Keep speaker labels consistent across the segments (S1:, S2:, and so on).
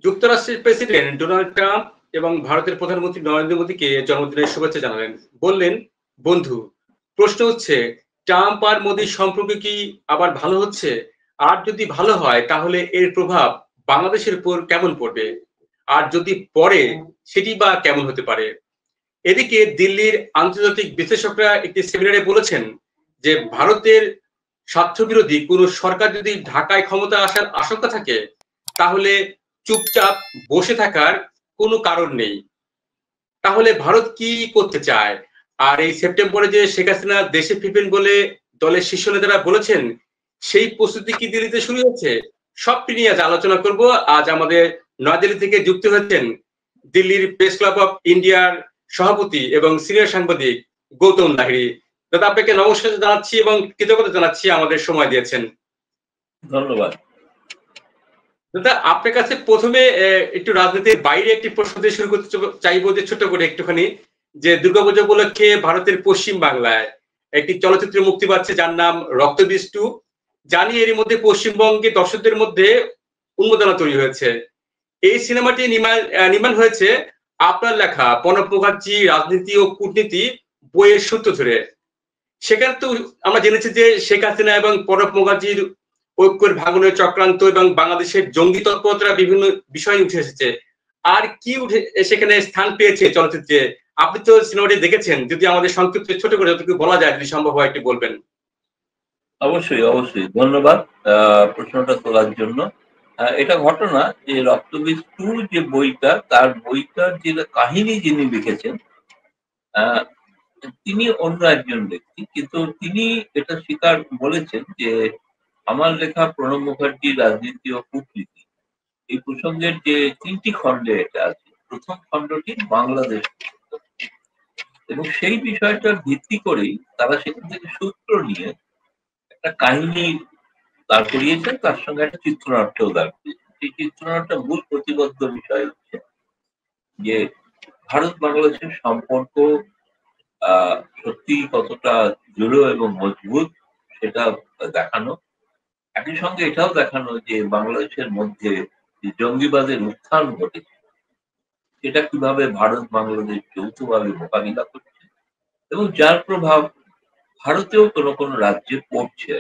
S1: যুক্তরাষ্ট্রের president Donald Trump এবং ভারতের প্রধানমন্ত্রী নরেন্দ্র মোদীকে জন্মদিনের শুভেচ্ছা জানালেন। বললেন, বন্ধু, প্রশ্ন হচ্ছে ট্রাম্প আর মোদীর সম্পর্ক কি আবার ভালো হচ্ছে? আর যদি ভালো হয় তাহলে এর প্রভাব বাংলাদেশের উপর কেমন পড়বে? আর যদি পড়ে সেটি বা কেমন হতে পারে? এদিকে দিল্লির আন্তর্জাতিক বিশ্লেষকরা একটি সেমিনারে বলেছেন যে ভারতের স্বার্থবিরোধী কোনো সরকার যদি ঢাকায় ক্ষমতা আসার আশঙ্কা থাকে তাহলে চুপচাপ বসে থাকার কোনো কারণ নেই। তাহলে ভারত কি করতে চায়? আর এই সেপ্টেম্বরে যে শেখ হাসিনা দেশে ফিরবেন বলে দলের শীর্ষ নেতারা বলেছেন, সেই প্রস্তুতি কি দিল্লিতে শুরু হচ্ছে? সবটি নিয়ে আজ আলোচনা করব। আজ আমাদের নয়াদিল্লি থেকে যুক্ত হয়েছেন দিল্লির প্রেস ক্লাব অফ ইন্ডিয়ার সভাপতি এবং সিনিয়র সাংবাদিক গৌতম লাহিড়ী। দাদা, আপনাকে নমস্কার জানাচ্ছি এবং কৃতজ্ঞতা জানাচ্ছি আমাদের সময় দিয়েছেন।
S2: ধন্যবাদ।
S1: দাদা, আপনার কাছে প্রথমে একটু রাজনীতির বাইরে একটি প্রশ্ন দিয়ে শুরু করতে চাইবো, যে ছোট করে একটুখানি, যে দুর্গাপূজা উপলক্ষে ভারতের পশ্চিম বাংলায় একটি চলচ্চিত্র মুক্তি পাচ্ছে যার নাম রক্তবীজ 2। জানি এর মধ্যে পশ্চিমবঙ্গে দর্শকদের মধ্যে উন্মাদনা তৈরি হয়েছে। এই সিনেমাটি নির্মাণ হয়েছে আপনার লেখা প্রণব মুখার্জি রাজনীতি ও কূটনীতি বইয়ের সূত্র ধরে। সেখানে তো আমরা জেনেছি যে শেখ হাসিনা এবং প্রণব মুখার্জির ঐক্যের ভাঙনের চক্রান্ত এবং বাংলাদেশের জঙ্গি তৎপরতা বিভিন্ন বিষয় উঠে এসেছে। আর কি উঠে সেখানে স্থান পেয়েছে চলচ্চিত্রে? আপনি তো সিনেমাটি দেখেছেন, যদি আমাদের সংক্ষিপ্ত ছোট করে যতটুকু বলা যায়, যদি সম্ভব হয় একটু বলবেন।
S2: অবশ্যই অবশ্যই ধন্যবাদ প্রশ্নটা তোলার জন্য। এটা ঘটনা যে রক্তবীজ 2 যে বইটা, তার বইটার যে কাহিনী যিনি লিখেছেন তিনি অন্য একজন ব্যক্তি, কিন্তু তিনি এটা স্বীকার বলেছেন যে আমার লেখা প্রণব মুখার্জির রাজনীতি ও কূটনীতি এই প্রসঙ্গের যে 3টি খণ্ডে এটা আছে। প্রথম খণ্ডটি বাংলাদেশ, এবং সেই বিষয়টার ভিত্তি করেই তারা সেখান থেকে সূত্র নিয়ে একটা কাহিনী দাঁড় করিয়েছেন, তার সঙ্গে একটা চিত্রনাট্যও দাঁড় করিয়েছেন। সেই চিত্রনাট্য মূল প্রতিবদ্ধ বিষয় হচ্ছে যে ভারত বাংলাদেশের সম্পর্ক সত্যি কতটা দৃঢ় এবং মজবুত সেটা দেখানো। একই সঙ্গে এটাও দেখানো যে বাংলাদেশের মধ্যে যে জঙ্গিবাদের উত্থান ঘটেছে সেটা কিভাবে ভারত বাংলাদেশ যৌথভাবে মোকাবিলা করছে এবং যার প্রভাব ভারতেও কোনো কোনো রাজ্যে পড়ছে।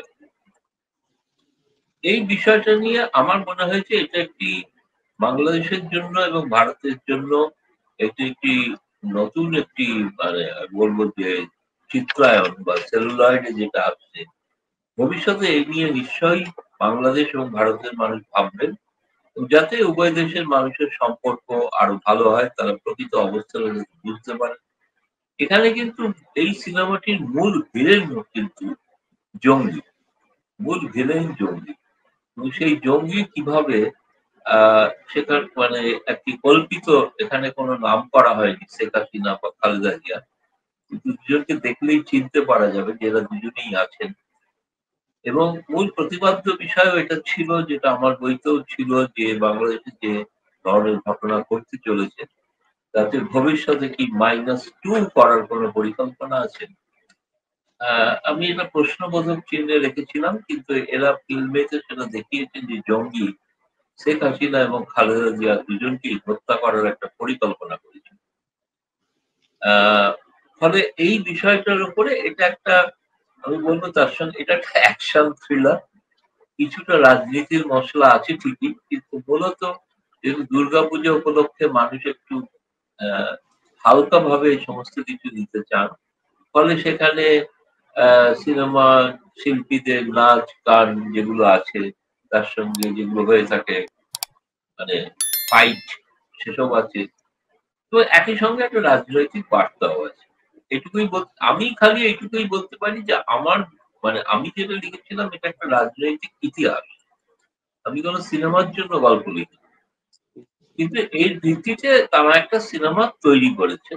S2: এই বিষয়টা নিয়ে আমার মনে হয়েছে এটা একটি বাংলাদেশের জন্য এবং ভারতের জন্য এটি একটি নতুন একটি মানে বলবো যে চিত্রায়ন বা সেলুলয়েডে যেটা আসছে, ভবিষ্যতে এই নিয়ে নিশ্চয়ই বাংলাদেশ এবং ভারতের মানুষ ভাববেন, যাতে উভয় দেশের মানুষের সম্পর্ক আরো ভালো হয়, তারা প্রকৃত অবস্থাটা বুঝতে পারে। এখানে কিন্তু এই সিনেমাটির মূল ভিলেন কিন্তু জঙ্গি, মূল ভিলেন জঙ্গি, এবং সেই জঙ্গি কিভাবে সেখান মানে একটি কল্পিত, এখানে কোনো নাম করা হয়নি শেখ হাসিনা বা খালেদা জিয়া, কিন্তু দুজনকে দেখলেই চিনতে পারা যাবে যে এরা দুজনেই আছেন। এবং মূল প্রতিপাদ্য বিষয়ও এটা ছিল, যেটা আমার বইতেও ছিল, যে বাংলাদেশে যে ধরনের ঘটনা ঘটতে চলেছে তাতে ভবিষ্যতে কি -2 করার কোনো পরিকল্পনা আছে। আমি এটা প্রশ্নবোধক চিহ্নে রেখেছিলাম, কিন্তু এরা ফিল্মেতে সেটা দেখিয়েছেন যে জঙ্গি শেখ হাসিনা এবং খালেদা জিয়া দুজনকেই হত্যা করার একটা পরিকল্পনা করেছে। ফলে এই বিষয়টার উপরে এটা একটা, আমি বলবো তার সঙ্গে এটা একটা অ্যাকশন থ্রিলার, কিছুটা রাজনীতির মশলা আছে ঠিকই, কিন্তু মূলত যেহেতু দুর্গাপূজা উপলক্ষে মানুষ একটু হালকা ভাবে এই সমস্ত কিছু দিতে চান, ফলে সেখানে সিনেমা শিল্পীদের নাচ গান যেগুলো আছে তার সঙ্গে যেগুলো হয়ে থাকে মানে ফাইট সেসব আছে। তো একই সঙ্গে একটা রাজনৈতিক বার্তাও আছে। আমি খালি এইটুকুই বলতে পারি যে আমার মানে আমি যেটা লিখেছিলাম এটা একটা রাজনৈতিক ইতিহাস, আমি কোনো সিনেমার জন্য গল্প লিখি, কিন্তু এর ভিত্তিতে তারা একটা সিনেমা তৈরি করেছে,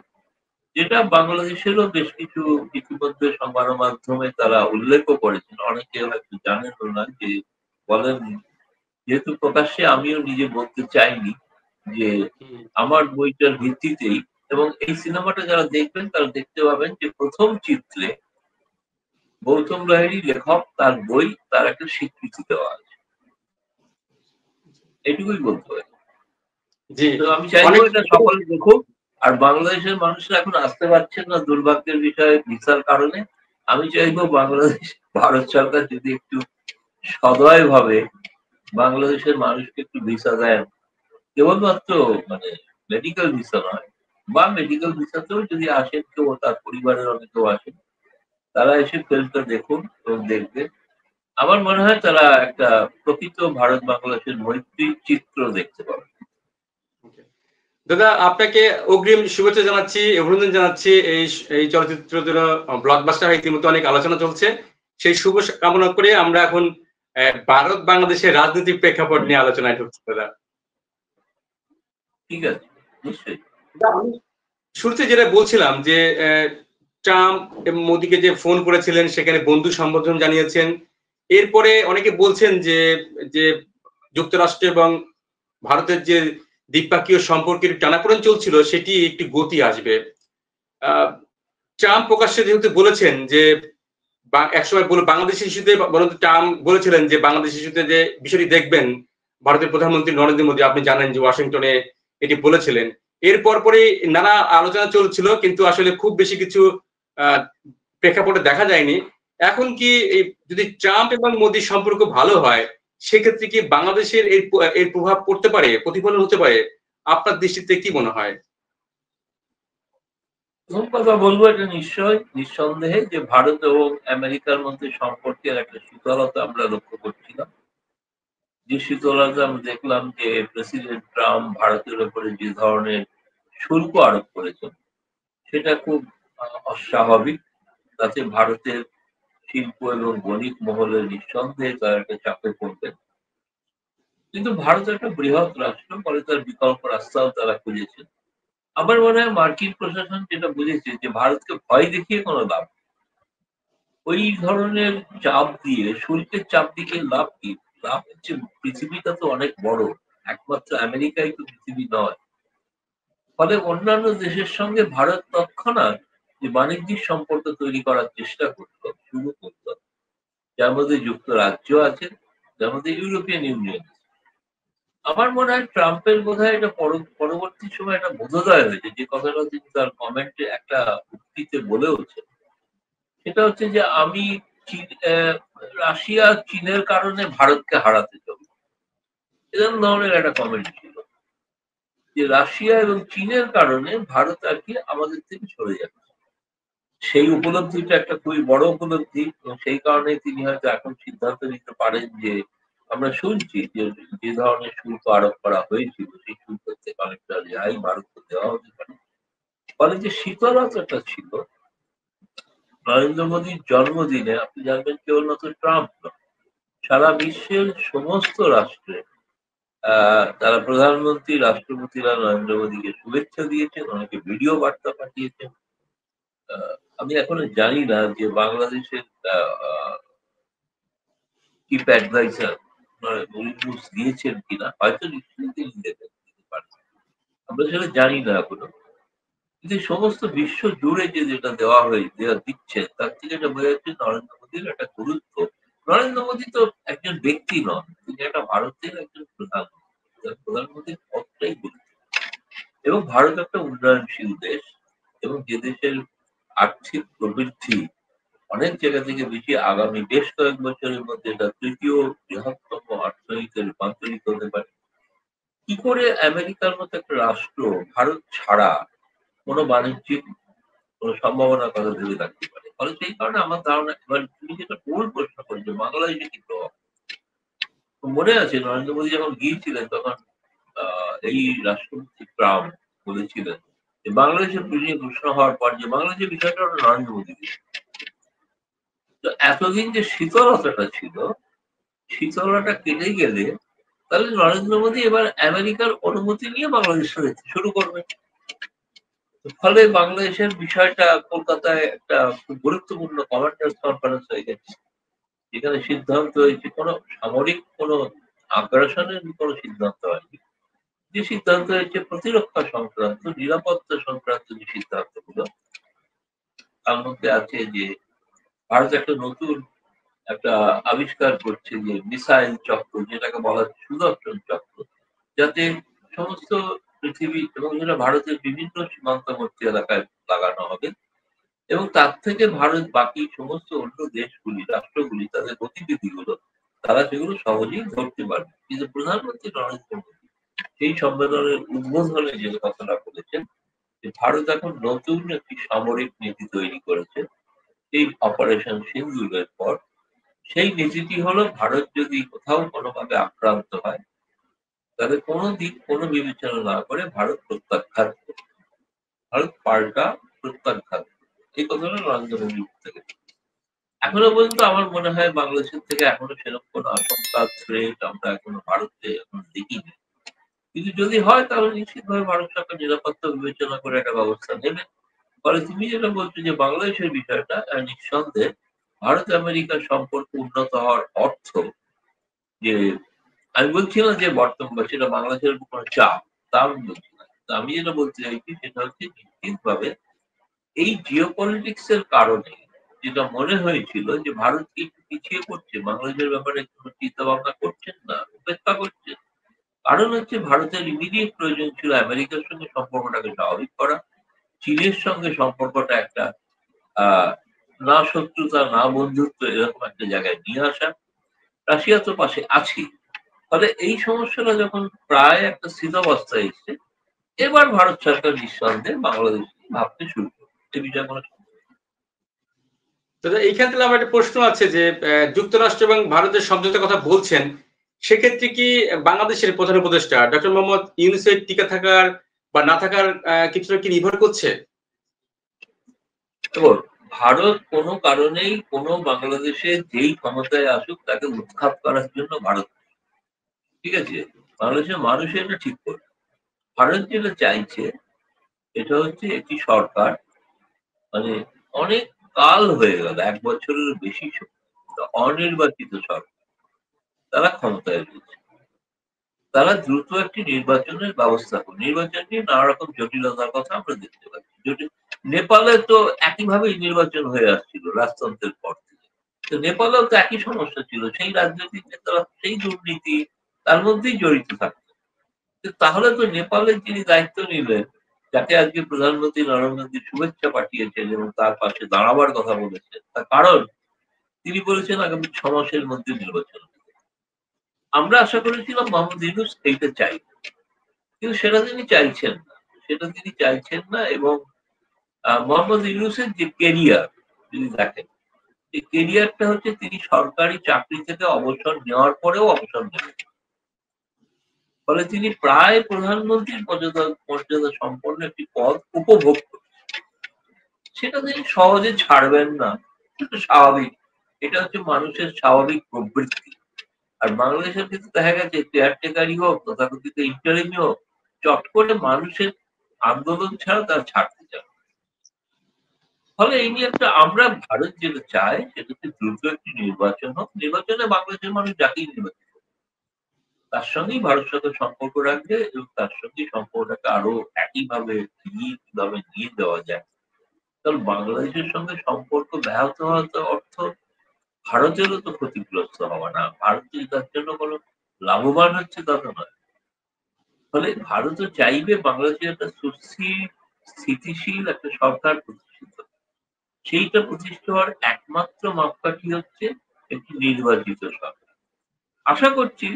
S2: যেটা বাংলাদেশেরও বেশ কিছু ইতিমধ্যে সংবাদ মাধ্যমে তারা উল্লেখও করেছেন, অনেকে হয়তো জানেন না, যে বলেন, যেহেতু প্রকাশ্যে আমিও নিজে বলতে চাইনি যে আমার বইটার ভিত্তিতেই, এবং এই সিনেমাটা যারা দেখবেন তারা দেখতে পাবেন যে প্রথম চিত্রে গৌতম লাহিড়ী লেখক, তার বই তার একটা স্বীকৃতি দেওয়া আছে, এটুকুই বলতে পারি।
S1: জি,
S2: তো আমি চাইবো
S1: অনেক
S2: এটা সকলে দেখুক। আর বাংলাদেশের মানুষরা এখন আসতে পারছেন না দুর্ভাগ্যের বিষয়ে ভিসার কারণে। আমি চাইবো বাংলাদেশ ভারত সরকার যদি একটু সদয় ভাবে বাংলাদেশের মানুষকে একটু ভিসা দেন, কেবলমাত্র মানে মেডিকেল ভিসা নয়, বা মেডিকেল ভিসাতেও যদি আসেন কেউ, তার পরিবারের অনেকেও আসেন, তারা এসে ফিল্মটা দেখুন এবং দেখবে। আমার মনে হয় তারা একটা প্রকৃত ভারত বাংলাদেশের মৈত্রীর চিত্র দেখতে পাবে।
S1: দাদা, আপনাকে অগ্রিম শুভেচ্ছা জানাচ্ছি, অভিনন্দন জানাচ্ছি। এই এই চলচ্চিত্র দুটো ব্লকবাস্টার হয়, ইতিমধ্যে অনেক আলোচনা চলছে। সেই শুভ কামনা করে আমরা এখন ভারত বাংলাদেশের রাজনৈতিক প্রেক্ষাপট নিয়ে আলোচনায় ঢুকছি দাদা।
S2: ঠিক আছে, নিশ্চয়ই।
S1: আমি শুরুতে যেটা বলছিলাম যে ট্রাম্প এবং মোদিকে যে ফোন করেছিলেন, সেখানে বন্ধু সম্বোধন জানিয়েছেন। এরপরে অনেকে বলছেন যে যে যুক্তরাষ্ট্র এবং ভারতের যে দ্বিপাক্ষিক সম্পর্কের টানাপোড়েন চলছিল, সেটি একটি গতি আসবে। ট্রাম্প প্রকাশ্যে যেহেতু বলেছেন যে একসময় বাংলাদেশ ইস্যুতে, বরঞ্চ ট্রাম্প বলেছিলেন যে বাংলাদেশ ইস্যুতে যে বিষয়টি দেখবেন, ভারতের প্রধানমন্ত্রী নরেন্দ্র মোদী, আপনি জানেন যে ওয়াশিংটনে এটি বলেছিলেন। এর পরপরই নানা আলোচনা চলছিল, কিন্তু আসলে খুব বেশি কিছু প্রেক্ষাপটে দেখা যায়নি। এখন কি যদি ট্রাম্প এবং মোদীর সম্পর্ক ভালো হয়, সেক্ষেত্রে কি বাংলাদেশের এর প্রভাব পড়তে পারে, প্রতিফলন হতে পারে? আপনার দৃষ্টিতে কি মনে হয়?
S2: প্রথম কথা বলবো, এটা নিঃসন্দেহে যে ভারত এবং আমেরিকার মধ্যে সম্পর্কের একটা শীতলতা আমরা লক্ষ্য করছিলাম। যে শীতলতা আমরা দেখলাম যে প্রেসিডেন্ট ট্রাম্প ভারতের উপরে যে ধরনের শুল্ক আরোপ করেছেন, সেটা খুব অস্বাভাবিক। তাতে ভারতের শিল্প এবং বণিক মহলের নিঃসন্দেহে তারা একটা চাপে পড়বেন। কিন্তু ভারত একটা বৃহৎ রাষ্ট্র, ফলে তার বিকল্প রাস্তাও তারা খুঁজেছেন। আমার মনে হয় মার্কিন প্রশাসন যেটা বুঝেছে যে ভারতকে ভয় দেখিয়ে কোনো লাভ নেই। ওই ধরনের চাপ দিয়ে, শুল্কের চাপ দিয়ে লাভ কি? লাভ হচ্ছে পৃথিবীটা তো অনেক বড়, একমাত্র আমেরিকাই তো পৃথিবী নয়। ফলে অন্যান্য দেশের সঙ্গে ভারত তৎক্ষণাৎ যে বাণিজ্যিক সম্পর্ক তৈরি করার চেষ্টা করত, শুরু করত, যার মধ্যে যুক্তরাজ্য আছে, যার মধ্যে ইউরোপিয়ান ইউনিয়ন। আমার মনে হয় ট্রাম্পের বোধহয় এটা পরবর্তী সময় একটা বোধোদয় হয়েছে, যে কথাটা তিনি তার কমেন্টে একটা উক্তিতে বলেওছেন। সেটা হচ্ছে যে আমি রাশিয়া চীনের কারণে ভারতকে হারাতে চাই, এরকম ধরনের একটা কমেন্ট ছিল, যে রাশিয়া এবং চীনের কারণে ভারত আর কি আমাদের থেকে সরে যাচ্ছে। সেই উপলব্ধিটা একটা খুবই বড় উপলব্ধি, এবং সেই কারণে তিনি হয়তো এখন সিদ্ধান্ত নিতে পারেন যে আমরা শুনছি যে যে ধরনের শুল্ক আরোপ করা হয়েছিল, সেই শুল্ক থেকে অনেকটা রেহাই ভারতকে দেওয়া হতে পারে। ফলে যে শীতলতাটা ছিল নরেন্দ্র মোদীর জন্মদিনে, আপনি জানবেন কেবলমাত্র ট্রাম্প নয়, সারা বিশ্বের সমস্ত রাষ্ট্রে তারা প্রধানমন্ত্রী, রাষ্ট্রপতিরা নরেন্দ্র মোদীকে শুভেচ্ছা দিয়েছেন, অনেকে ভিডিও বার্তা পাঠিয়েছেন। আমি এখনো জানি না যে বাংলাদেশের চিফ অ্যাডভাইজার মুরিনুস দিয়েছেন কিনা, হয়তো নিশ্চয়ই তিনি দিতে পারেন, আমরা সেটা জানি না এখনো। কিন্তু সমস্ত বিশ্ব জুড়ে যে যেটা দেওয়া দিচ্ছে, তার থেকে এটা বোঝা যাচ্ছে নরেন্দ্র মোদীর একটা গুরুত্ব। নরেন্দ্র মোদী তো একজন ব্যক্তি নন, তিনি একটা ভারতের একজন প্রধানমন্ত্রী। প্রধানমন্ত্রীর পদটাই গুরুত্ব। এবং ভারত একটা উন্নয়নশীল দেশ, এবং যে দেশের আর্থিক প্রবৃদ্ধি অনেক জায়গা থেকে বেশি, আগামী বেশ কয়েক বছরের মধ্যে এটা তৃতীয় বৃহত্তম অর্থনীতিতে রূপান্তরিত হতে পারে। কি করে আমেরিকার মতো একটা রাষ্ট্র ভারত ছাড়া কোনো বাণিজ্যিক কোনো সম্ভাবনার কথা ভেবে থাকতে পারে? ফলে সেই কারণে আমার ধারণা, এবার তুমি যেটা মূল প্রশ্ন করেছো বাংলাদেশে কি প্রভাব, মনে আছে নরেন্দ্র মোদী যখন গিয়েছিলেন, তখন এই রাষ্ট্রপতি ট্রাম্প বলেছিলেন যে বাংলাদেশের প্রশ্ন হওয়ার পর যে বাংলাদেশের বিষয়টা হলো নরেন্দ্র মোদী। তো এতদিন যে শীতলতাটা ছিল, শীতলতা কেটে গেলে তাহলে নরেন্দ্র মোদী এবার আমেরিকার অনুমতি নিয়ে বাংলাদেশে যেতে শুরু করবে। ফলে বাংলাদেশের বিষয়টা কলকাতায় একটা খুব গুরুত্বপূর্ণ কমান্ডার্স কনফারেন্স হয়ে গেছে, যেখানে সিদ্ধান্ত হয়েছে কোনো সামরিক কোনো আগ্রাসনের কোনো সিদ্ধান্ত হয়নি। যে সিদ্ধান্ত হয়েছে প্রতিরক্ষা সংক্রান্ত, নিরাপত্তা সংক্রান্ত যে সিদ্ধান্তগুলো, তার মধ্যে আছে যে ভারত একটা নতুন একটা আবিষ্কার করছে, যে মিসাইল চক্র, যেটাকে বলা হচ্ছে সুদর্শন চক্র, যাতে সমস্ত পৃথিবী এবং যেটা ভারতের বিভিন্ন সীমান্তবর্তী এলাকায় লাগানো হবে এবং তার থেকে ভারত বাকি সমস্ত অন্য দেশগুলি রাষ্ট্রগুলি তাদের গতিবিধিগুলো তারা সেগুলো সহজেই ধরতে পারবে। কিন্তু প্রধানমন্ত্রী নরেন্দ্র মোদী সেই সম্মেলনের উদ্বোধনে যে কথাটা বলেছেন যে ভারত এখন নতুন একটি সামরিক নীতি তৈরি করেছে এই অপারেশন সিন্দুরের পর। সেই নীতিটি হলো ভারত যদি কোথাও কোনোভাবে আক্রান্ত হয় তাহলে কোনো দিক কোনো বিবেচনা না করে ভারত প্রত্যাখ্যান করবে, ভারত পাল্টা প্রত্যাখ্যান করবে। এই কথাটা নরেন্দ্র মোদীর থেকে। এখনো পর্যন্ত আমার মনে হয় বাংলাদেশের থেকে এখনো সেরকম কোনো আশঙ্কা থ্রেট আমরা এখনো ভারতে এখন দেখিনি। কিন্তু যদি হয় তাহলে নিশ্চিতভাবে ভারত সরকার নিরাপত্তা বিবেচনা করে একটা ব্যবস্থা নেবে। ফলে তুমি যেটা বলছো যে বাংলাদেশের বিষয়টা নিঃসন্দেহে ভারত আমেরিকার সম্পর্ক উন্নত হওয়ার অর্থ যে আমি বলছি না যে বর্তমান সেটা বাংলাদেশের উপর কোনো চাপ, তা আমি বলছি না। তো আমি যেটা বলতে চাইছি সেটা হচ্ছে নিশ্চিতভাবে এই জিওপলিটিক্স এর কারণে যেটা মনে হয়েছিল যে ভারত কি একটু পিছিয়ে পড়ছে, বাংলাদেশের ব্যাপারে কোনো চিন্তা ভাবনা করছেন না, উপেক্ষা করছে। কারণ হচ্ছে ভারতের ইমিডিয়েট প্রয়োজন ছিল আমেরিকার সঙ্গে সম্পর্কটাকে স্বাভাবিক করা, চীনের সঙ্গে সম্পর্কটা একটা না শত্রুতা না বন্ধুত্ব এরকম একটা জায়গায় নিয়ে আসা। রাশিয়া তো পাশে আছে। ফলে এই সমস্যাটা যখন প্রায় একটা স্থিতাবস্থায় এসছে এবার ভারত সরকার নিঃসন্দেহে বাংলাদেশ ভাবতে শুরু করে এই বিষয়ে কোনো
S1: এইখান থেকে আমার একটা প্রশ্ন আছে যে যুক্তরাষ্ট্র এবং ভারতের সমঝোতার কথা বলছেন, সেক্ষেত্রে কি বাংলাদেশের প্রধান উপদেষ্টা ডক্টর মোহাম্মদ ইউনূসের টিকে থাকার বা না থাকার কিছুটা কি নির্ভর করছে?
S2: ভারত কোনো কারণেই কোনো বাংলাদেশে যেই ক্ষমতায় আসুক তাকে উৎখাত করার জন্য ভারত, ঠিক আছে, বাংলাদেশের মানুষ এটা ঠিক করবে। ভারত যেটা চাইছে এটা হচ্ছে একটি সরকার, মানে অনেক কাল হয়ে গেল, 1 বছরের বেশি অনির্বাচিত সরকার তারা ক্ষমতায় রয়েছে। তারা দ্রুত একটি নির্বাচনের ব্যবস্থা করে, নির্বাচন নিয়ে নানা রকম জটিলতার কথা আমরা দেখতে পাচ্ছি। নেপালে তো একইভাবেই নির্বাচন হয়ে আসছিল রাজতন্ত্রের পর থেকে। তো নেপালেও তো একই সমস্যা ছিল, সেই রাজনৈতিক নেতারা সেই দুর্নীতি তার মধ্যেই জড়িত থাকতো। তাহলে তো নেপালের যিনি দায়িত্ব নিলেন, যাকে আজকে প্রধানমন্ত্রী নরেন্দ্র মোদী শুভেচ্ছা পাঠিয়েছেন এবং তার পাশে দাঁড়াবার কথা বলেছেন, তার কারণ তিনি বলেছেন আগামী 6 মাসের মধ্যে নির্বাচন। আমরা আশা করেছিলাম মোহাম্মদ ইউনূস এইটা চাইবেন, কিন্তু সেটা তিনি চাইছেন না, সেটা তিনি চাইছেন না। এবং মোহাম্মদ ইউনূসের যে কেরিয়ার যদি দেখেন, এই কেরিয়ারটা হচ্ছে তিনি সরকারি চাকরি থেকে অবসর নেওয়ার পরেও অবসর নেবেন। ফলে তিনি প্রায় প্রধানমন্ত্রীর মর্যাদা সম্পন্ন একটি পদ উপভোগ করছেন, সেটা তিনি সহজে ছাড়বেন না, সেটা স্বাভাবিক। এটা হচ্ছে মানুষের স্বাভাবিক প্রবৃত্তি। আর বাংলাদেশের ক্ষেত্রে দেখা গেছে কেয়ারটেকারই হোক তথাকথিত ইন্টারিমই হোক, চট করে মানুষের আন্দোলন ছাড়া তার ছাড়তে চায়। ফলে এই নিয়ে একটা আমরা ভারত যেটা চায় সেটা হচ্ছে দ্রুত একটি নির্বাচন হোক, নির্বাচনে বাংলাদেশের মানুষ যাকেই নির্বাচন তার সঙ্গেই ভারত সরকার সম্পর্ক রাখবে এবং তার সঙ্গে সম্পর্কটাকে আরো একইভাবে কিভাবে নিয়ে দেওয়া যায়। কারণ বাংলাদেশের সঙ্গে সম্পর্ক ব্যাহত হওয়ার অর্থ ভারতেরও তো ক্ষতিগ্রস্ত হওয়া না, ভারত তার জন্য কোনো লাভবান হচ্ছে তা তো নয়। ফলে ভারতও চাইবে বাংলাদেশের একটা স্থিতিশীল একটা সরকার প্রতিষ্ঠিত। সেইটা প্রতিষ্ঠা হওয়ার একমাত্র মাপকাঠি হচ্ছে একটি নির্বাচিত সরকার। আশা করছি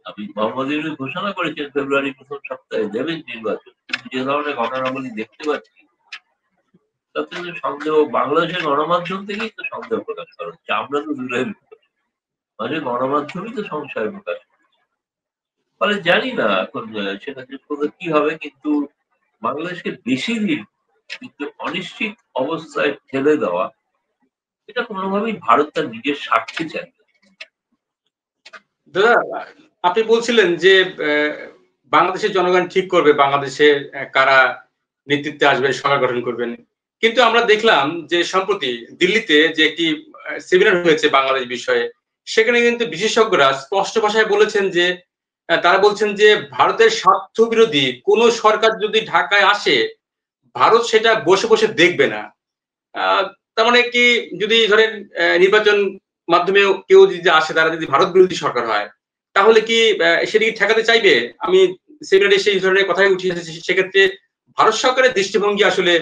S2: আমি মোহাম্মদ ইউনূস ঘোষণা করেছেন ফেব্রুয়ারি প্রথম সপ্তাহে দেবেন নির্বাচন, কিন্তু যে ধরনের ঘটনাবলী দেখতে পাচ্ছি তাতে সন্দেহ, বাংলাদেশের গণমাধ্যম থেকেই তো সন্দেহ প্রকাশ করা হচ্ছে। আমরা তো দূরের মাঝে গণমাধ্যমই তো সংশয় প্রকাশ করছে। ফলে জানি না এখন সেটা কি হবে, কিন্তু বাংলাদেশকে বেশি দিন কিন্তু অনিশ্চিত অবস্থায় ঠেলে দেওয়া এটা কোনোভাবেই ভারত তার নিজের স্বার্থে চায়।
S1: দাদা, আপনি বলছিলেন যে বাংলাদেশের জনগণ ঠিক করবে বাংলাদেশের কারা নেতৃত্বে আসবে, সরকার গঠন করবেন। কিন্তু আমরা দেখলাম যে সম্প্রতি দিল্লিতে যে একটি সেমিনার হয়েছে বাংলাদেশ বিষয়ে, সেখানে কিন্তু বিশেষজ্ঞরা স্পষ্ট ভাষায় বলেছেন যে তারা বলছেন যে ভারতের স্বার্থ বিরোধী কোন সরকার যদি ঢাকায় আসে ভারত সেটা বসে বসে দেখবে না। তার মানে কি, যদি ধরেন নির্বাচন মাধ্যমে কেউ যদি আসে, তারা যদি ভারত বিরোধী সরকার হয় তাহলে কি সেটি ঠেকাতে চাইবে? আমি সেমিনারে সেই ধরনের কথাই উঠে এসেছে, সেক্ষেত্রে ভারত সরকারের দৃষ্টিভঙ্গি আসলে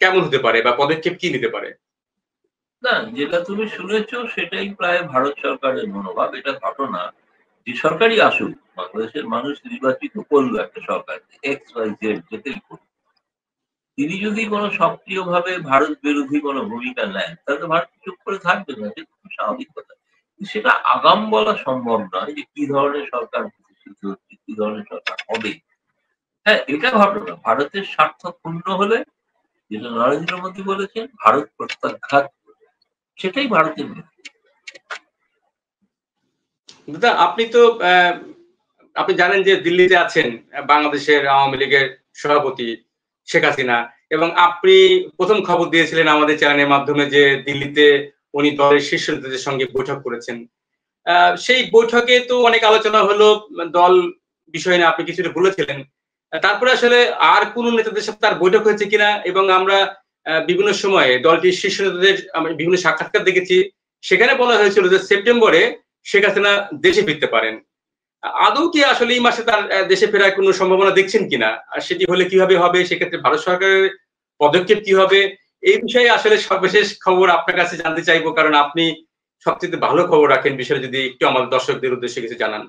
S1: কেমন হতে পারে বা পদক্ষেপ কি নিতে পারে?
S2: না, যেটা তুমি শুনেছো সেটাই প্রায় ভারত সরকারের মনোভাব। এটা ঘটনা, যে সরকারই আসুক, বাংলাদেশের মানুষ নির্বাচিত করলো একটা সরকার, এক্স ওয়াই জেড যেটাই করুক, তিনি যদি কোনো সক্রিয়ভাবে ভারত বিরোধী কোনো ভূমিকা নেন, তাহলে তো ভারত চুপ করে থাকবে না, এটা খুব স্বাভাবিক কথা। সেটা আগাম বলা সম্ভব নয় যে কি ধরনের সরকার প্রতিষ্ঠিত হচ্ছে, কি ধরনের সরকার হবে। হ্যাঁ, এটা ঘটনা, ভারতের স্বার্থ ক্ষুণ্ণ হলে, যেটা নরেন্দ্র মোদী বলেছেন, ভারত প্রত্যাঘাত করবে। সেটাই ভারতের নীতি।
S1: দাদা, আপনি তো আপনি জানেন যে দিল্লিতে আছেন বাংলাদেশের আওয়ামী লীগের সভাপতি শেখ হাসিনা, এবং আপনি প্রথম খবর দিয়েছিলেন আমাদের চ্যানেলের মাধ্যমে যে দিল্লিতে উনি দলের শীর্ষ নেতাদের সঙ্গে বৈঠক করেছেন। সেই বৈঠকে তো অনেক আলোচনা হলো, দল বিষয় নিয়ে আপনি কিছুটা বলেছিলেন। তারপরে আসলে আর কোন নেতাদের সাথে তার বৈঠক হয়েছে কিনা, এবং আমরা বিভিন্ন সময়ে দলটির শীর্ষ নেতাদের বিভিন্ন সাক্ষাৎকার দেখেছি, সেখানে বলা হয়েছিল যে সেপ্টেম্বরে শেখ হাসিনা দেশে ফিরতে পারেন। আদৌ কি আসলে এই মাসে তার দেশে ফেরার কোনো সম্ভাবনা দেখছেন কিনা? আর সেটি হলে কিভাবে হবে? সেক্ষেত্রে ভারত সরকারের পদক্ষেপ কি হবে? এই বিষয়ে আসলে সর্বশেষ খবর আপনার কাছে জানতে চাইবো, কারণ আপনি সবচেয়ে ভালো খবর রাখেন বিষয়ে, যদি একটু আমাদের দর্শকদের উদ্দেশ্যে কিছু জানান।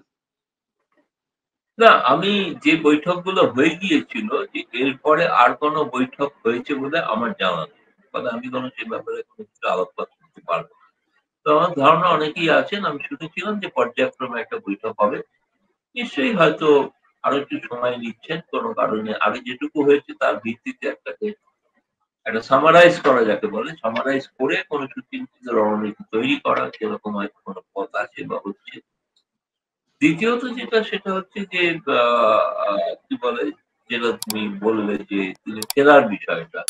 S2: না, আমি যে বৈঠকগুলো হয়ে গিয়েছিল, যে এরপরে আর কোনো বৈঠক হয়েছে বলে আমার জানা নেই। ফলে আমি কোনো সে ব্যাপারে কোনো কিছু আলোকপাত করতে পারবো না। তো আমার ধারণা অনেকেই আছেন, আমি শুনেছিলাম যে পর্যায়ক্রমে একটা বৈঠক হবে। নিশ্চয়ই হয়তো আরো একটু সময় নিচ্ছেন কোনো কারণে। আগে যেটুকু হয়েছে তার ভিত্তিতে একটা সামারাইজ করা, যাকে বলে সামারাইজ করে কোনো সুচিন্তিত রণনীতি তৈরি করা, সেরকম হয়তো কোনো পথ আছে বা হচ্ছে। দ্বিতীয়ত যেটা, সেটা হচ্ছে যে কি বলে, যেটা তুমি বললে যে তিনি ফেরার বিষয়টা,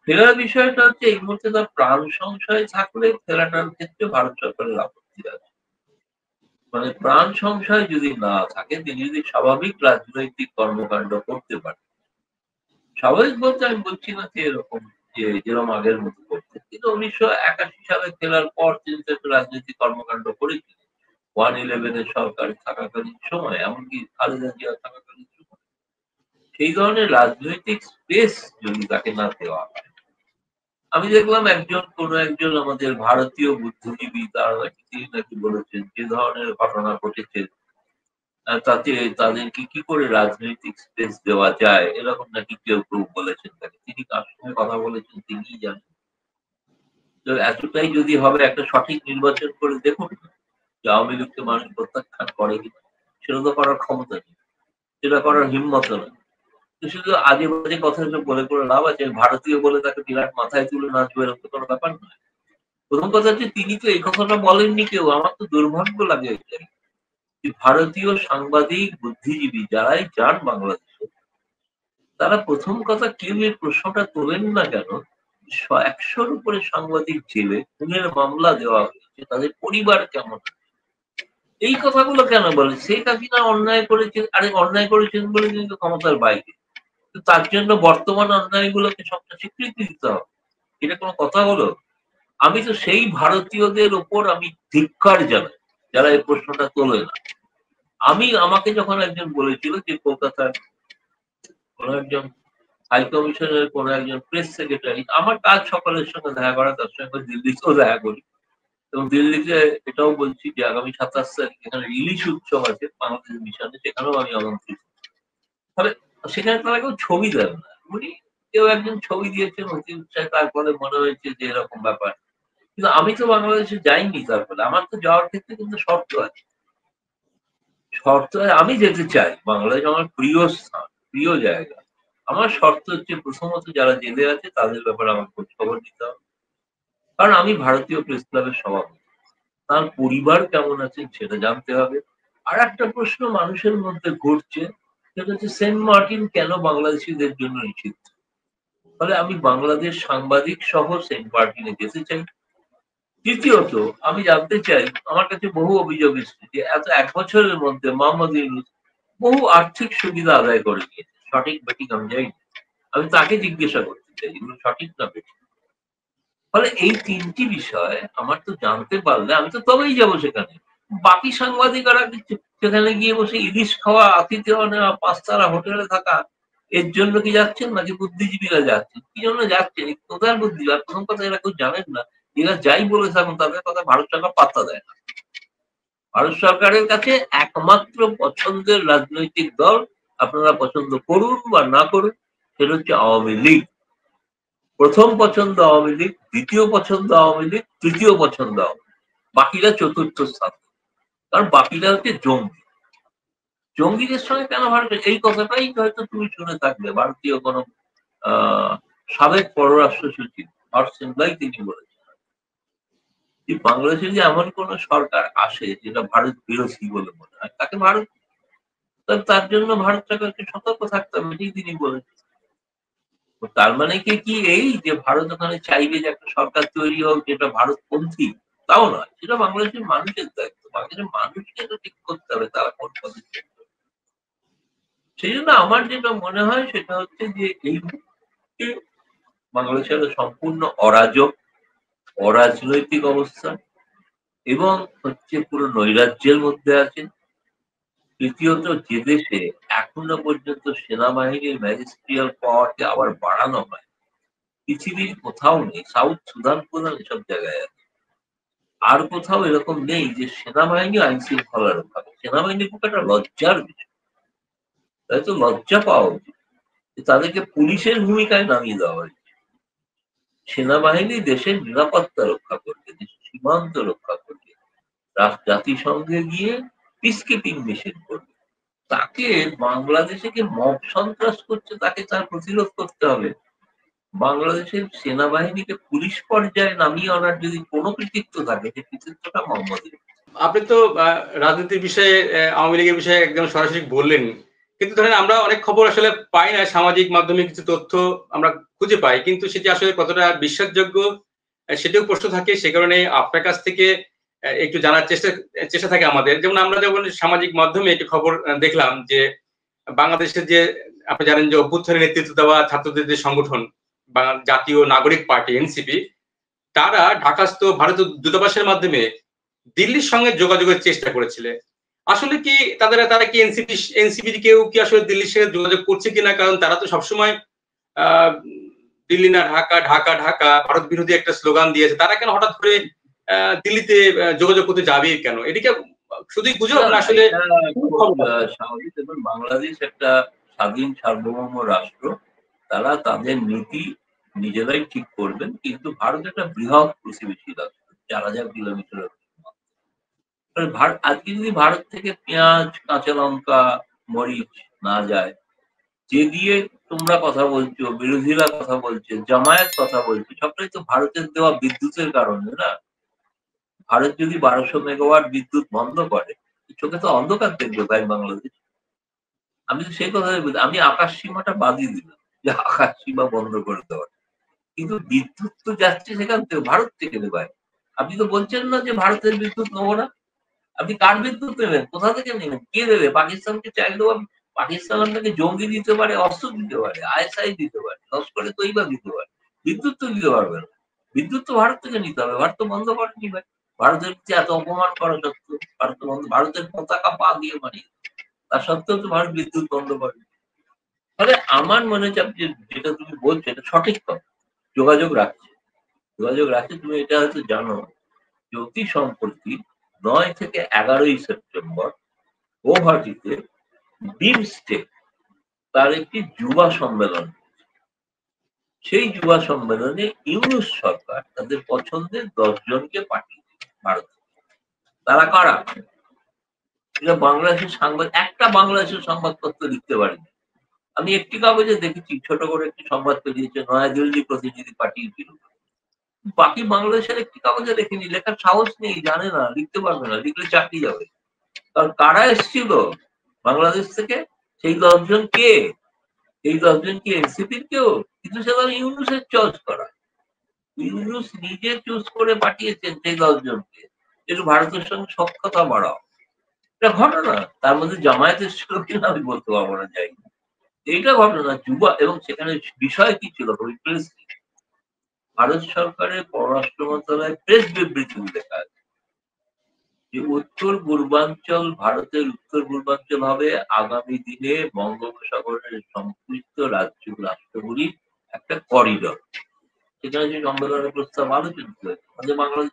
S2: ফেরার বিষয়টা হচ্ছে এই মুহূর্তে তার প্রাণ সংশয় থাকলে ফেরাটার ক্ষেত্রে ভারত সরকারের আপত্তি আছে। মানে প্রাণ সংশয় যদি না থাকে, তিনি যদি স্বাভাবিক রাজনৈতিক কর্মকাণ্ড করতে পারেন, স্বাভাবিক বলতে আমি বলছি না যে এরকম যে যেরকম আগের মতো করতে, কিন্তু ১৯৮১ সালে ফেরার পর তিনি তো একটা রাজনৈতিক কর্মকাণ্ড করেছিলেন 111 সরকার থাকাকালীন সময়, এমনকি খালেদা জিয়া থাকাকালীন সময়। সেই ধরনের রাজনৈতিক স্পেস যদি তাকে না দেওয়া হয়, আমি দেখলাম কোন একজন আমাদের ভারতীয় বুদ্ধিজীবী, তারা নাকি তিনি নাকি বলেছেন যে ধরনের ঘটনা ঘটেছে, তাতে তাদেরকে কি করে রাজনৈতিক স্পেস দেওয়া যায়, এরকম নাকি কেউ কেউ বলেছেন তাকে। তিনি কার সঙ্গে কথা বলেছেন তিনিই জানেন। তো এতটাই যদি হবে, একটা সঠিক নির্বাচন করে দেখুন যে আওয়ামী লীগকে মানুষ প্রত্যাখ্যান করে কিনা। সেটা তো করার ক্ষমতা নেই, সেটা করার হিম্মত নেই। তো শুধু আজে বাজে কথা বলে করে লাভ আছে? ভারতীয় বলে তাকে বিরাট মাথায় তুলে নাচবো, এরকম তো কোনো ব্যাপার নয়। প্রথম কথা হচ্ছে, তিনি তো এই কথাটা বলেননি কেউ। আমার তো দুর্ভাগ্য লাগে এটাই যে ভারতীয় সাংবাদিক বুদ্ধিজীবী যারাই যান বাংলাদেশে, তারা প্রথম কথা কেউ এই প্রশ্নটা তোলেন না কেন ১০০-র উপরে সাংবাদিক জেলে খুনের মামলা দেওয়া হয়েছে, তাদের পরিবার কেমন। এই কথাগুলো কেন বলে? শেখ হাসিনা অন্যায় করেছেন, আরে অন্যায় করেছেন বলে কিন্তু ক্ষমতার বাইরে, তো তার জন্য বর্তমান অন্যায়গুলোকে সবটা স্বীকৃতি দিতে হবে। এটা কোনো কথা হলো? আমি তো সেই ভারতীয়দের ওপর আমি ধিক্কার জানাই যারা এই প্রশ্নটা তোলে না। আমাকে যখন একজন বলেছিল যে কলকাতার কোন একজন হাই কমিশনের কোন একজন প্রেস সেক্রেটারি, আমার কাজ সকলের সঙ্গে দেখা করা, তার সঙ্গে দিল্লিতেও দেখা করি, এবং দিল্লিতে এটাও বলছি যে আগামী ২৭ তারিখ এখানে ইলিশ উৎসব আছে বাংলাদেশ মিশনে, সেখানেও আমি আমন্ত্রিত। ফলে সেখানে তারা কেউ ছবি দেন না। উনি কেউ একজন ছবি দিয়েছেন অতি উৎসাহে, তারপরে মনে হয়েছে যে এরকম ব্যাপার। কিন্তু আমি তো বাংলাদেশে যাইনি, তারপরে আমার তো যাওয়ার ক্ষেত্রে কিন্তু শর্ত আছে। আমি যেতে চাই, বাংলাদেশ আমার প্রিয় স্থান, প্রিয় জায়গা। আমার শর্ত হচ্ছে, প্রথমত যারা জেলে আছে তাদের ব্যাপারে আমার খোঁজ খবর নিতে হবে, কারণ আমি ভারতীয় প্রেস ক্লাবের সভাপতি। তার পরিবার কেমন আছে সেটা জানতে হবে। আর একটা প্রশ্ন মানুষের মধ্যে ঘুরছে, সেটা হচ্ছে সেন্ট মার্টিন কেন বাংলাদেশিদের জন্য নিষিদ্ধ। ফলে আমি বাংলাদেশ সাংবাদিক সহ সেন্ট মার্টিনে যেতে চাই। তৃতীয়ত, আমি জানতে চাই, আমার কাছে বহু অভিযোগ এসেছে যে এত ১ বছরের মধ্যে মোহাম্মদ ইউনূস বহু আর্থিক সুবিধা আদায় করে নিয়েছে, সঠিক বেঠিক আমি জানি না। আমি তাকে জিজ্ঞাসা করতে চাই এগুলো সঠিক না বেঠিক। ফলে এই ৩টি বিষয় আমার তো জানতে পারলে আমি তো তবেই যাবো সেখানে। বাকি সাংবাদিকরা সেখানে গিয়ে বসে ইলিশ খাওয়া, আতিথ্য নেওয়া, 5 তারা হোটেলে থাকা, এর জন্য কি যাচ্ছেন নাকি বুদ্ধিজীবীরা যাচ্ছেন? কি জন্য যাচ্ছেন? কোথায় বুদ্ধি? আর প্রথম কথা, এরা কেউ জানেন না। এরা যাই বলে থাকুন তাদের কথা ভারত সরকার পাত্তা দেয় না। ভারত সরকারের কাছে একমাত্র পছন্দের রাজনৈতিক দল, আপনারা পছন্দ করুন বা না করুন, সেটা হচ্ছে আওয়ামী লীগ। প্রথম পছন্দ আওয়ামী লীগ, দ্বিতীয় পছন্দ আওয়ামী লীগ, তৃতীয় পছন্দ আওয়ামী লীগ, বাকিরা চতুর্থ স্থান। কারণ বাকিরা হচ্ছে জঙ্গি। জঙ্গিদের সঙ্গে কেন ভারত, এই কথাটাই হয়তো তুমি শুনে থাকবে ভারতীয় কোন সাবেক পররাষ্ট্র সচিব হরসিমলাই তিনি বলেছেন যে বাংলাদেশে যে এমন কোন সরকার আসে যেটা ভারত বিরোধী বলে মনে হয়, তাকে ভারত, তার জন্য ভারত সরকারকে সতর্ক থাকতে হবে, এটাই তিনি বলেছেন। তার মানে কি এই যে ভারত ওখানে চাইবে যে একটা সরকার তৈরি হোক যেটা ভারতপন্থী? তাও নয়, সেটা বাংলাদেশের মানুষের দায়িত্ব। বাংলাদেশের মানুষকে এটা ঠিক করতে হবে তারা কোন পদক্ষেপ। সেই জন্য আমার যেটা মনে হয় সেটা হচ্ছে যে এই মুহূর্তে বাংলাদেশের সম্পূর্ণ অরাজক, অরাজনৈতিক অবস্থা এবং হচ্ছে পুরো নৈরাজ্যের মধ্যে আছে। তৃতীয়ত, যে দেশে এখনো পর্যন্ত সেনাবাহিনীর ম্যাজিস্ট্রিয়াল পাওয়ারকে আবার বাড়ানো হয়, পৃথিবীর কোথাও নেই। সাউথ সুদান প্রধান এসব জায়গায় আছে, আর কোথাও এরকম নেই যে সেনাবাহিনী আইন শৃঙ্খলা রক্ষা করে। সেনাবাহিনীর পক্ষে একটা লজ্জার বিষয়, তাই তো লজ্জা পাওয়া উচিত। তাদেরকে পুলিশের ভূমিকায় নামিয়ে দেওয়া হয়েছে। সেনাবাহিনী দেশের নিরাপত্তা রক্ষা করবে, দেশের সীমান্ত রক্ষা করবে, জাতিসংঘে গিয়ে পিস কিপিং মিশন করবে। তাকে বাংলাদেশে কি মব সন্ত্রাস করছে, তাকে তার প্রতিরোধ করতে হবে। বাংলাদেশের সেনাবাহিনীকে পুলিশ পর্যায়ে নামিয়ে আনার যদি কোনো কৃতিত্ব থাকে, সে কৃতিত্বটা মোহাম্মদের।
S1: আপনি তো রাজনীতির বিষয়ে আওয়ামী লীগের বিষয়ে একদম সরাসরি বললেন, কিন্তু ধরেন আমরা অনেক খবর আসলে পাই না, সামাজিক মাধ্যমে কিছু তথ্য আমরা খুঁজে পাই, কিন্তু সেটি আসলে কতটা বিশ্বাসযোগ্য সেটাও প্রশ্ন থাকে। সে কারণে আপনার কাছ থেকে একটু জানার চেষ্টা চেষ্টা থাকে আমাদের। যেমন আমরা যখন সামাজিক মাধ্যমে একটু খবর দেখলাম যে বাংলাদেশের যে, আপনি জানেন যে অভ্যুত্থানের নেতৃত্ব দেওয়া ছাত্রদের যে সংগঠন জাতীয় নাগরিক পার্টি এনসিপি, তারা ঢাকাস্থ ভারতীয় দূতাবাসের মাধ্যমে দিল্লির সঙ্গে যোগাযোগের চেষ্টা করেছিল। আসলে কি তারা কি এনসিপির কেউ কি আসলে দিল্লির সঙ্গে যোগাযোগ করছে কিনা? কারণ তারা তো সবসময় আহ দিল্লি না ঢাকা, ঢাকা ঢাকা, ভারত বিরোধী একটা স্লোগান দিয়েছে। তারা কেন হঠাৎ করে দিল্লিতে যোগাযোগ করতে যাবে কেন? এদিকে শুধুই গুজব না আসলে?
S2: স্বাভাবিক। এবং বাংলাদেশ একটা স্বাধীন সার্বভৌম রাষ্ট্র, তারা তাদের নীতি নিজেরাই ঠিক করবেন। কিন্তু ভারত একটা বৃহৎ প্রতিবেশী রাষ্ট্র, 4000 কিলোমিটার। আজকে যদি ভারত থেকে পেঁয়াজ, কাঁচা লঙ্কা, মরিচ না যায়, যে দিয়ে তোমরা কথা বলছো, বিরোধীরা কথা বলছে, জামায়াত কথা বলছে, সবটাই তো ভারতের দেওয়া বিদ্যুতের কারণে না। ভারত যদি 1200 মেগাওয়াট বিদ্যুৎ বন্ধ করে, চোখে তো অন্ধকার দেখবে ভাই বাংলাদেশ। আমি তো সেই কথাই বলি, আমি আকাশ সীমাটা বাদই দিলাম যে আকাশ সীমা বন্ধ করে দেওয়ার, কিন্তু বিদ্যুৎ তো যাচ্ছে সেখান থেকে, ভারত থেকে নেবে। আপনি তো বলছেন না যে ভারতের বিদ্যুৎ নেবো না। আপনি কার বিদ্যুৎ নেবেন? কোথা থেকে নেবেন? কে দেবে? পাকিস্তানকে চাইলেও পাকিস্তান আপনাকে জঙ্গি দিতে পারে, অস্ত্র দিতে পারে, আইএসআই দিতে পারে, লস্করে তৈবা দিতে পারে, বিদ্যুৎ তো দিতে পারবে না। বিদ্যুৎ তো ভারত থেকে নিতে হবে। ভারত তো বন্ধ করেনি ভাই। ভারতের যে এত অপমান করা সত্ত্বেও ভারত বন্ধ, ভারতের পতাকা পা দিয়ে মারিয়ে, তা সত্ত্বেও তো ভারত বিদ্যুৎ বন্ধ করে। ফলে আমার মনে হচ্ছে আপনি যেটা তুমি বলছো এটা সঠিক কথা। যোগাযোগ রাখছে, যোগাযোগ রাখছে। তুমি এটা হয়তো জানো যে অতি সম্প্রতি 9 থেকে 11ই সেপ্টেম্বর গৌহাটিতে বিমস্টেক তার একটি যুবা সম্মেলন। সেই যুবা সম্মেলনে ইউনূস সরকার তাদের পছন্দের 10 জনকে পাঠিয়েছে ভারতে। তারা কারা? এটা বাংলাদেশের সংবাদ, একটা বাংলাদেশের সংবাদপত্র লিখতে পারেনি। আমি একটি কাগজে দেখেছি, ছোট করে একটি সংবাদ বেরিয়েছে, নয়াদিল্লি প্রতিনিধি পাঠিয়েছিল। বাকি বাংলাদেশের একটি কাগজে দেখিনি, লেখার সাহস নেই, জানে না, লিখতে পারবে না, লিখলে চাকরি যাবে। কারণ কারা এসেছিল বাংলাদেশ থেকে? সেই 10 জন কে? এই 10 জন কি এনসিপির কেউ? কিন্তু সেটা ইউনূসের চয়েস করা। ইউনূস নিজে চুজ করে পাঠিয়েছেন সেই 10 জনকে, একটু ভারতের সঙ্গে সখ্যতা বাড়াও। এটা ঘটনা। তার মধ্যে জামায়াতের ছিল কিনা আমি বলতে পারবো না, যাই। এইটা ঘটনা যুবা। এবং সেখানে বিষয় কি ছিল? ভারত সরকারের পররাষ্ট্র মন্ত্রণালয় প্রেস বিবৃতি লেখা আছে যে উত্তর পূর্বাঞ্চল, ভারতের উত্তর পূর্বাঞ্চল হবে আগামী দিনে বঙ্গোপসাগরের সংশ্লিষ্ট রাষ্ট্রগুলির একটা করিডর। সেখানে যে সম্মেলনের প্রস্তাব আলোচিত হয়েছে আমাদের বাংলাদেশ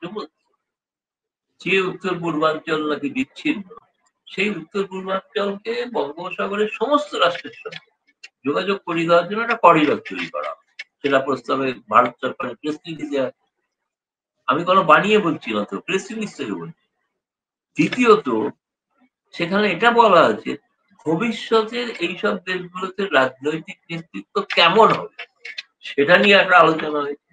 S2: যে উত্তর পূর্বাঞ্চল নাকি বিচ্ছিন্ন, সেই উত্তর পূর্বাঞ্চলকে বঙ্গোপসাগরের সমস্ত রাষ্ট্রের সঙ্গে যোগাযোগ করে দেওয়ার জন্য একটা করিডর তৈরি করা, সেটা প্রস্তাবে ভারত সরকারের প্রেস রিলিজে আছে। আমি কোনো বানিয়ে বলছি না, তো প্রেস রিলিজ থেকে বলছি। দ্বিতীয়ত, সেখানে এটা বলা আছে ভবিষ্যতের এইসব দেশগুলোতে রাজনৈতিক নেতৃত্ব কেমন হবে সেটা নিয়ে একটা আলোচনা হয়েছে।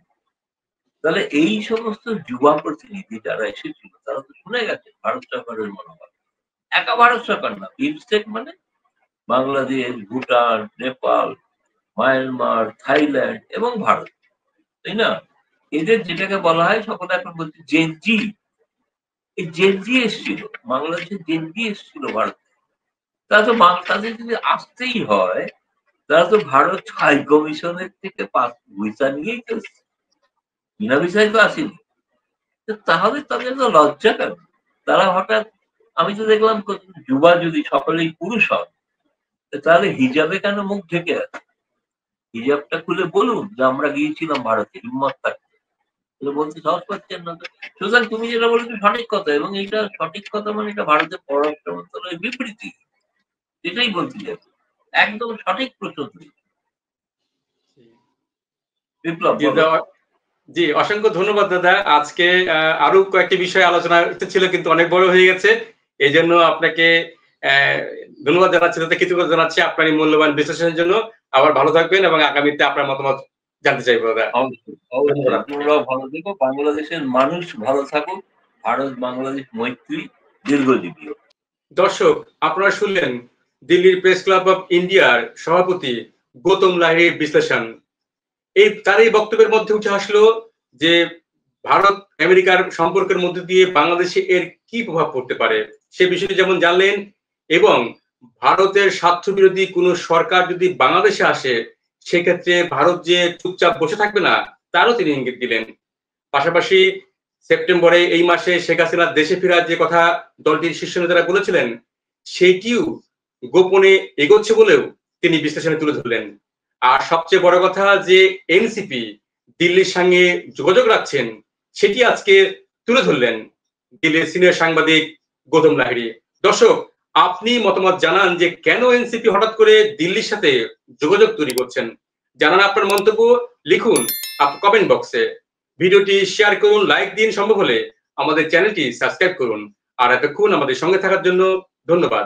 S2: তাহলে এই সমস্ত যুবা প্রতিনিধি যারা এসেছিল তারা তো শুনে গেছে ভারত সরকারের মনোভাব। একা ভারত সরকার না, বিমস্টেক মানে বাংলাদেশ, ভুটান, নেপাল, মায়ানমার, থাইল্যান্ড এবং ভারত, তাই না? এদের যেটাকে বলা হয় সকলে এখন বলছে জেনজি। এই জেনজি এসেছিল, বাংলাদেশের জেনজি এসেছিল ভারতে। তারা তো তাদের যদি আসতেই হয়, তারা তো ভারত হাই কমিশনের থেকে ভিসা নিয়েই তো বিনা ভিসায় তো আসেনি। তাহলে তাদের তো লজ্জা কেন? তারা হঠাৎ, আমি তো দেখলাম যুবা যদি সকলেই পুরুষ হন, তাহলে হিজাবে কেন মুখ ঢেকে আছে? হিজাবটা খুলে বলুন যে আমরা গিয়েছিলাম ভারতে, হিম্মত থাকতে। বলতে সাহস পাচ্ছেন না। সুতরাং তুমি যেটা বলেছো সঠিক কথা, এবং এইটা সঠিক কথা মানে এটা ভারতের পররাষ্ট্র মন্ত্রণালয়ের বিবৃতি, এটাই বলতে যাবে। একদম সঠিক প্রশ্ন। বিপ্লব,
S1: জি, অসংখ্য ধন্যবাদ দাদা। আজকে আরো কয়েকটি বিষয় আলোচনা ছিল, কিন্তু অনেক বড় হয়ে গেছে, এই জন্য আপনাকে ধন্যবাদ জানাচ্ছি দাদা, কৃতজ্ঞতা জানাচ্ছি আপনার এই মূল্যবান বিশ্লেষণের জন্য। আবার ভালো থাকবেন এবং আগামীতে আপনার মতামত জানতে চাইবো দাদা।
S2: অবশ্যই তোমরাও ভালো থেকো, বাংলাদেশের মানুষ ভালো থাকুক, ভারত বাংলাদেশ মৈত্রী দীর্ঘজীবী হোক।
S1: দর্শক, আপনারা শুনলেন দিল্লির প্রেস ক্লাব অফ ইন্ডিয়ার সভাপতি গৌতম লাহিড়ীর বিশ্লেষণ। তার এই বক্তব্যের মধ্যে উঠে আসলো যে ভারত আমেরিকার সম্পর্কের মধ্যে দিয়ে বাংলাদেশে এর কি প্রভাব পড়তে পারে সে বিষয়টি যেমন জানলেন, এবং ভারতের স্বার্থ বিরোধী কোনো সরকার যদি বাংলাদেশে আসে সেক্ষেত্রে ভারত যে চুপচাপ বসে থাকবে না তারও তিনি ইঙ্গিত দিলেন। পাশাপাশি সেপ্টেম্বরে এই মাসে শেখ হাসিনার দেশে ফেরার যে কথা দলটির শীর্ষ নেতারা বলেছিলেন সেটিও গোপনে এগোচ্ছে বলেও তিনি বিশ্লেষণে তুলে ধরলেন। আর সবচেয়ে বড় কথা যে এনসিপি দিল্লির সঙ্গে যোগাযোগ রাখছেন সেটি আজকে তুলে ধরলেন দিল্লির সিনিয়র সাংবাদিক গৌতম লাহিড়ী। দর্শক, আপনি মতামত জানান যে কেন এনসিপি হঠাৎ করে দিল্লির সাথে যোগাযোগ তৈরি করছেন। জানান আপনার মন্তব্য, লিখুন কমেন্ট বক্সে। ভিডিওটি শেয়ার করুন, লাইক দিন, সম্ভব হলে আমাদের চ্যানেলটি সাবস্ক্রাইব করুন। আর এতক্ষণ আমাদের সঙ্গে থাকার জন্য ধন্যবাদ।